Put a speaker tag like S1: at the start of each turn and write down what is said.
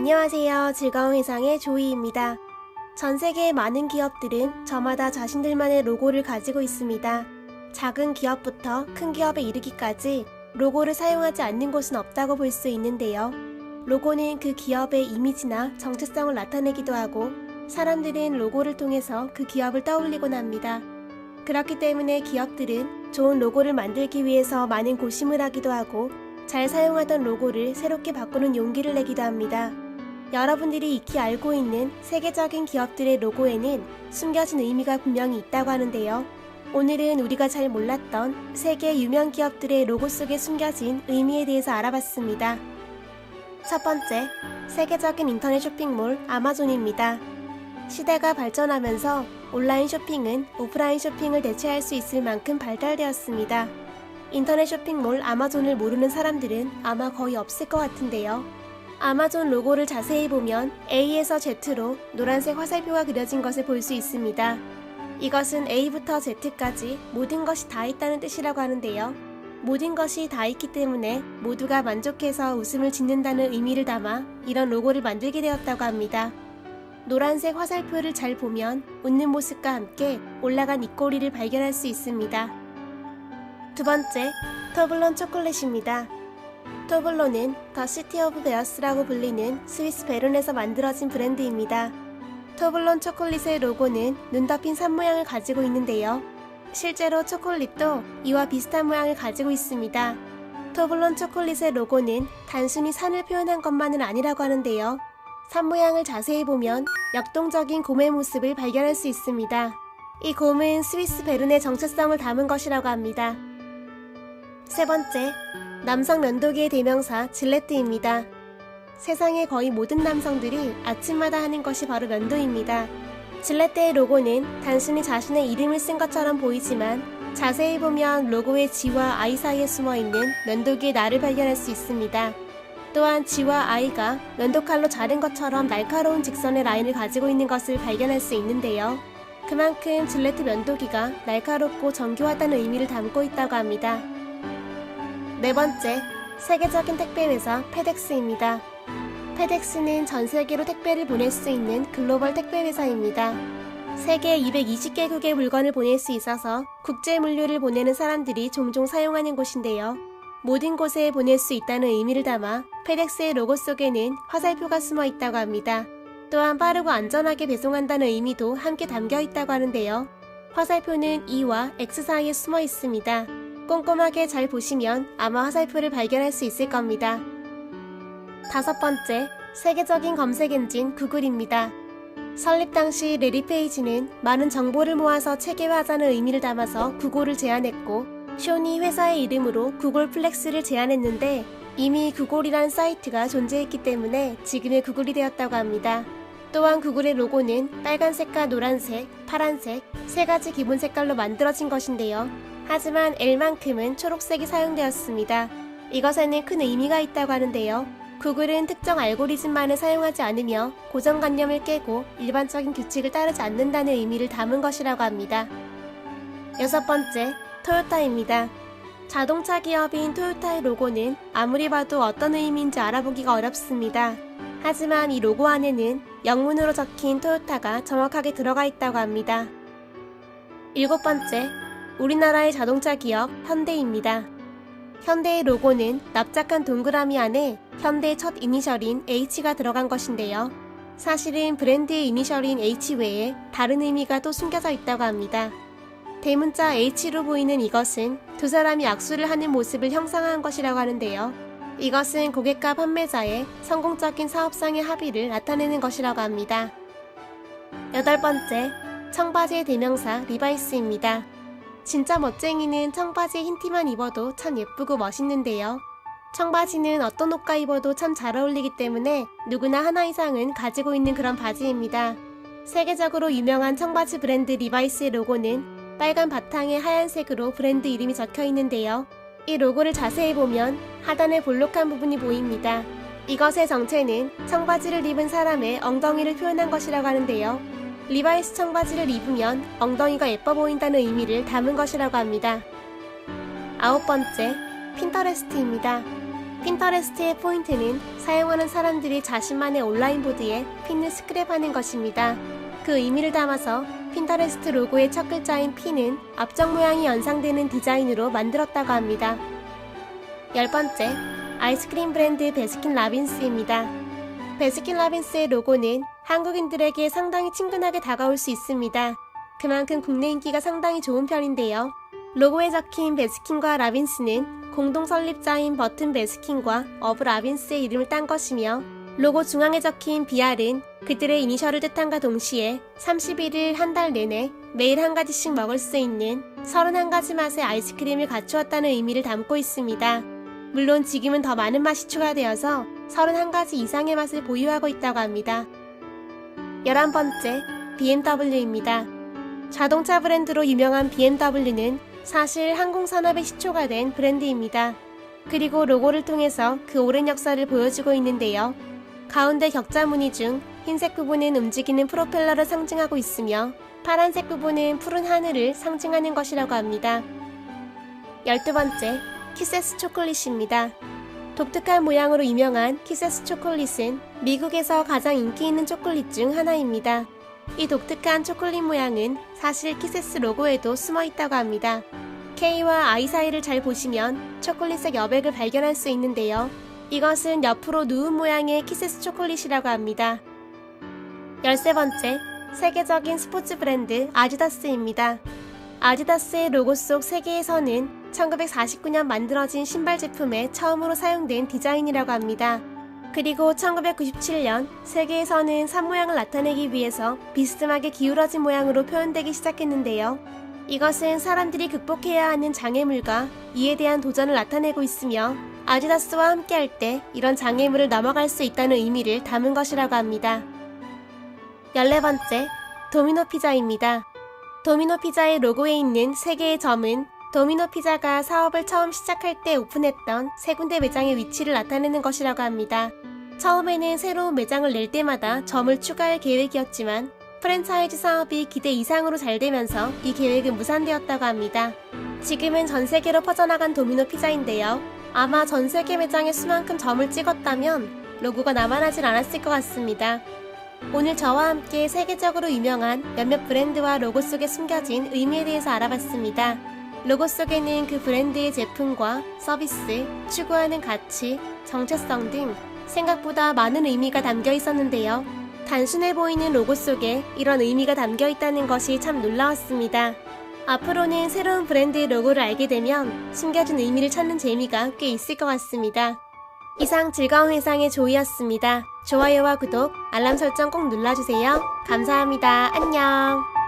S1: 안녕하세요. 즐거운 회상의 조이입니다. 전 세계의 많은 기업들은 저마다 자신들만의 로고를 가지고 있습니다. 작은 기업부터 큰 기업에 이르기까지 로고를 사용하지 않는 곳은 없다고 볼 수 있는데요. 로고는 그 기업의 이미지나 정체성을 나타내기도 하고 사람들은 로고를 통해서 그 기업을 떠올리곤 합니다. 그렇기 때문에 기업들은 좋은 로고를 만들기 위해서 많은 고심을 하기도 하고 잘 사용하던 로고를 새롭게 바꾸는 용기를 내기도 합니다. 여러분들이 익히 알고 있는 세계적인 기업들의 로고에는 숨겨진 의미가 분명히 있다고 하는데요. 오늘은 우리가 잘 몰랐던 세계 유명 기업들의 로고 속에 숨겨진 의미에 대해서 알아봤습니다. 첫 번째, 세계적인 인터넷 쇼핑몰 아마존입니다. 시대가 발전하면서 온라인 쇼핑은 오프라인 쇼핑을 대체할 수 있을 만큼 발달되었습니다. 인터넷 쇼핑몰 아마존을 모르는 사람들은 아마 거의 없을 것 같은데요. 아마존 로고를 자세히 보면 A에서 Z로 노란색 화살표가 그려진 것을 볼 수 있습니다. 이것은 A부터 Z까지 모든 것이 다 있다는 뜻이라고 하는데요. 모든 것이 다 있기 때문에 모두가 만족해서 웃음을 짓는다는 의미를 담아 이런 로고를 만들게 되었다고 합니다. 노란색 화살표를 잘 보면 웃는 모습과 함께 올라간 입꼬리를 발견할 수 있습니다. 두 번째, 토블론 초콜릿입니다. 토블론은 더 시티 오브 베어스라고 불리는 스위스 베른에서 만들어진 브랜드입니다. 토블론 초콜릿의 로고는 눈 덮인 산 모양을 가지고 있는데요. 실제로 초콜릿도 이와 비슷한 모양을 가지고 있습니다. 토블론 초콜릿의 로고는 단순히 산을 표현한 것만은 아니라고 하는데요. 산 모양을 자세히 보면 역동적인 곰의 모습을 발견할 수 있습니다. 이 곰은 스위스 베른의 정체성을 담은 것이라고 합니다. 세 번째, 남성 면도기의 대명사 질레트입니다. 세상의 거의 모든 남성들이 아침마다 하는 것이 바로 면도입니다. 질레트의 로고는 단순히 자신의 이름을 쓴 것처럼 보이지만 자세히 보면 로고의 G와 I 사이에 숨어있는 면도기의 날을 발견할 수 있습니다. 또한 G와 I가 면도칼로 자른 것처럼 날카로운 직선의 라인을 가지고 있는 것을 발견할 수 있는데요. 그만큼 질레트 면도기가 날카롭고 정교하다는 의미를 담고 있다고 합니다. 네 번째, 세계적인 택배회사 페덱스입니다. 페덱스는 전 세계로 택배를 보낼 수 있는 글로벌 택배회사입니다. 세계 220개국의 물건을 보낼 수 있어서 국제 물류를 보내는 사람들이 종종 사용하는 곳인데요. 모든 곳에 보낼 수 있다는 의미를 담아 페덱스의 로고 속에는 화살표가 숨어 있다고 합니다. 또한 빠르고 안전하게 배송한다는 의미도 함께 담겨 있다고 하는데요. 화살표는 E와 X 사이에 숨어 있습니다. 꼼꼼하게 잘 보시면 아마 화살표를 발견할 수 있을 겁니다. 다섯 번째, 세계적인 검색 엔진 구글입니다. 설립 당시 레리 페이지는 많은 정보를 모아서 체계화하자는 의미를 담아서 구글을 제안했고 쇼니 회사의 이름으로 구글 플렉스를 제안했는데 이미 구글이란 사이트가 존재했기 때문에 지금의 구글이 되었다고 합니다. 또한 구글의 로고는 빨간색과 노란색, 파란색 세 가지 기본 색깔로 만들어진 것인데요. 하지만 L만큼은 초록색이 사용되었습니다. 이것에는 큰 의미가 있다고 하는데요. 구글은 특정 알고리즘만을 사용하지 않으며 고정관념을 깨고 일반적인 규칙을 따르지 않는다는 의미를 담은 것이라고 합니다. 여섯 번째, 토요타입니다. 자동차 기업인 토요타의 로고는 아무리 봐도 어떤 의미인지 알아보기가 어렵습니다. 하지만 이 로고 안에는 영문으로 적힌 토요타가 정확하게 들어가 있다고 합니다. 일곱 번째, 우리나라의 자동차 기업 현대입니다. 현대의 로고는 납작한 동그라미 안에 현대의 첫 이니셜인 H가 들어간 것인데요. 사실은 브랜드의 이니셜인 H 외에 다른 의미가 또 숨겨져 있다고 합니다. 대문자 H로 보이는 이것은 두 사람이 악수를 하는 모습을 형상화한 것이라고 하는데요. 이것은 고객과 판매자의 성공적인 사업상의 합의를 나타내는 것이라고 합니다. 여덟 번째, 청바지의 대명사 리바이스입니다. 진짜 멋쟁이는 청바지에 흰 티만 입어도 참 예쁘고 멋있는데요. 청바지는 어떤 옷과 입어도 참 잘 어울리기 때문에 누구나 하나 이상은 가지고 있는 그런 바지입니다. 세계적으로 유명한 청바지 브랜드 리바이스의 로고는 빨간 바탕에 하얀색으로 브랜드 이름이 적혀 있는데요. 이 로고를 자세히 보면 하단에 볼록한 부분이 보입니다. 이것의 정체는 청바지를 입은 사람의 엉덩이를 표현한 것이라고 하는데요. 리바이스 청바지를 입으면 엉덩이가 예뻐 보인다는 의미를 담은 것이라고 합니다. 아홉 번째, 핀터레스트입니다. 핀터레스트의 포인트는 사용하는 사람들이 자신만의 온라인 보드에 핀을 스크랩하는 것입니다. 그 의미를 담아서 핀터레스트 로고의 첫 글자인 P는 앞쪽 모양이 연상되는 디자인으로 만들었다고 합니다. 10번째, 아이스크림 브랜드 베스킨라빈스입니다. 베스킨라빈스의 로고는 한국인들에게 상당히 친근하게 다가올 수 있습니다. 그만큼 국내 인기가 상당히 좋은 편인데요. 로고에 적힌 베스킨과 라빈스는 공동 설립자인 버튼 베스킨과 어브 라빈스의 이름을 딴 것이며, 로고 중앙에 적힌 BR은 그들의 이니셜을 뜻함과 동시에 31일 한 달 내내 매일 한 가지씩 먹을 수 있는 31가지 맛의 아이스크림을 갖추었다는 의미를 담고 있습니다. 물론 지금은 더 많은 맛이 추가되어서 31가지 이상의 맛을 보유하고 있다고 합니다. 11번째, BMW입니다. 자동차 브랜드로 유명한 BMW는 사실 항공산업의 시초가 된 브랜드입니다. 그리고 로고를 통해서 그 오랜 역사를 보여주고 있는데요. 가운데 격자 무늬 중 흰색 부분은 움직이는 프로펠러를 상징하고 있으며, 파란색 부분은 푸른 하늘을 상징하는 것이라고 합니다. 12번째, 키세스 초콜릿입니다. 독특한 모양으로 유명한 키세스 초콜릿은 미국에서 가장 인기 있는 초콜릿 중 하나입니다. 이 독특한 초콜릿 모양은 사실 키세스 로고에도 숨어 있다고 합니다. K와 I 사이를 잘 보시면 초콜릿색 여백을 발견할 수 있는데요. 이것은 옆으로 누운 모양의 키세스 초콜릿이라고 합니다. 13번째, 세계적인 스포츠 브랜드 아디다스입니다. 아디다스의 로고 속 3개의 선은 1949년 만들어진 신발 제품에 처음으로 사용된 디자인이라고 합니다. 그리고 1997년 3개의 선은 산 모양을 나타내기 위해서 비스듬하게 기울어진 모양으로 표현되기 시작했는데요. 이것은 사람들이 극복해야 하는 장애물과 이에 대한 도전을 나타내고 있으며, 아디다스와 함께할 때 이런 장애물을 넘어갈 수 있다는 의미를 담은 것이라고 합니다. 14번째, 도미노 피자입니다. 도미노 피자의 로고에 있는 3개의 점은 도미노 피자가 사업을 처음 시작할 때 오픈했던 3군데 매장의 위치를 나타내는 것이라고 합니다. 처음에는 새로운 매장을 낼 때마다 점을 추가할 계획이었지만 프랜차이즈 사업이 기대 이상으로 잘 되면서 이 계획은 무산되었다고 합니다. 지금은 전 세계로 퍼져나간 도미노 피자인데요. 아마 전 세계 매장에 수만큼 점을 찍었다면 로고가 남아나질 않았을 것 같습니다. 오늘 저와 함께 세계적으로 유명한 몇몇 브랜드와 로고 속에 숨겨진 의미에 대해서 알아봤습니다. 로고 속에는 그 브랜드의 제품과 서비스, 추구하는 가치, 정체성 등 생각보다 많은 의미가 담겨 있었는데요. 단순해 보이는 로고 속에 이런 의미가 담겨 있다는 것이 참 놀라웠습니다. 앞으로는 새로운 브랜드의 로고를 알게 되면 숨겨진 의미를 찾는 재미가 꽤 있을 것 같습니다. 이상 즐거운 회상의 조이였습니다. 좋아요와 구독, 알람 설정 꼭 눌러주세요. 감사합니다. 안녕.